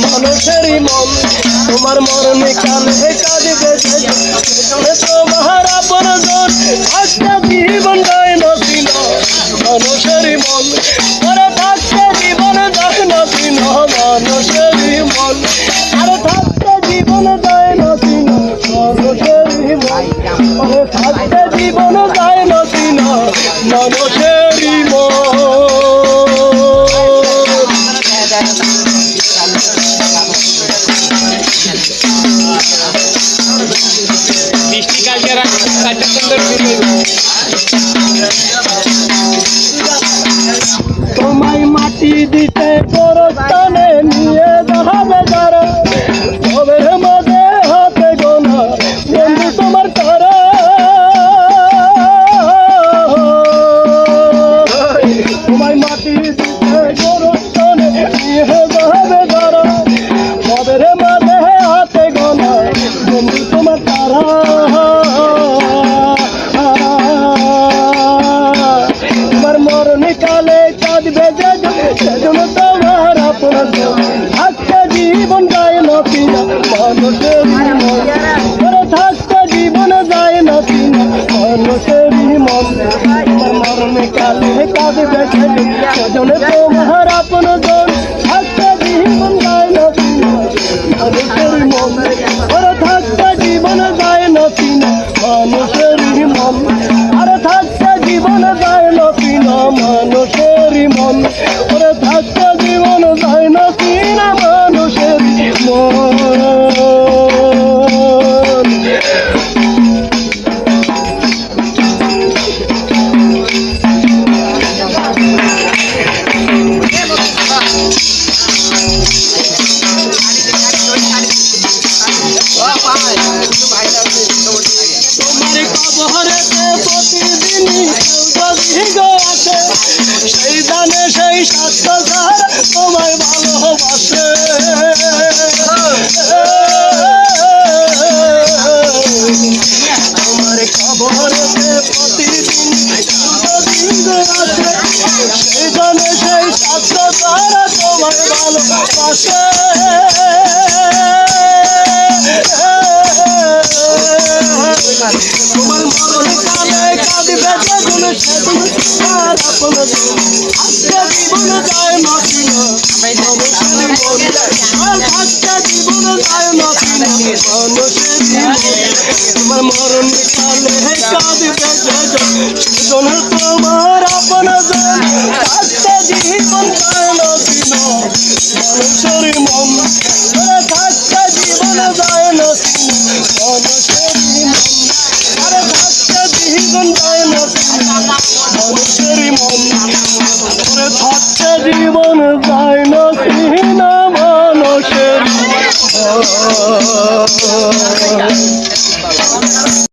মানুষেরই মন তোমার মরণে কালে কাঁদবে তোমার আপনজন একটা জীবন যায় না ছিল মানুষেরই মন ওরা থাকতে জীবন যায় না ছিল মানুষেরই মন আর থাকতে জীবন যায় না ছিল মানুষেরই মন ওরা থাকতে জীবন যায় না ছিল মানুষেরই মন। তোমায় মাটি দিতে পরস্থানে নিয়ে যাবে যারা তবে মাঝে হাতে গোনা বন্ধু তোমার তারা তোমায় মাটি দিতে পরস্থানে নিয়ে যাবে যারা তবে মাঝে হাতে গোনা বন্ধু তোমার তারা কালে কাঁদবে যেজন তোমার আপনজন থাকতে জীবন যায় না পিনা মানুষেরই মন ওরে থাকতে জীবন যায় না পিনা মানুষেরই মন তোমার মরণে কালে কাঁদবে যেজন তোমার আপনজন থাকতে জীবন যায় না পিনা মানুষেরই মন ওরে থাকতে জীবন যায় না পিনা মানুষেরই মন আরে থাকতে জীবন যায় না পিনা মানুষেরই মন ওরে থাকতে জীবন যায় না কিনা মানুষেরই মন। তোমার কবরেতে প্রতিদিনই আছে সেই জানে সেই স্বাস্থ্যধার তোমায় ভালোবাসে তোমার কবরেতে প্রতিদিন আছে সেই জানে সেই স্বাস্থ্যধার তোমায় ভালোবাসে তোমার মরণ কালে কাঁদবে যেজন সেদিন তোমার আপনজন আজকে জীবন যায় না ছিল মানুষের মন আর থাকতে জীবন যায় না ছিল মানুষের তোমার মরণ কালে কাঁদবে যেজন সেজন তোমার আপনজন থাকতে জীবন যায় না ছিল মানুষের মন থাকতে জীবন যায় না ছিল মানুষের মন আরে থাকতে জীবন যায় না মানুষেরই মন ওরে থাকতে জীবন যায় না মানুষের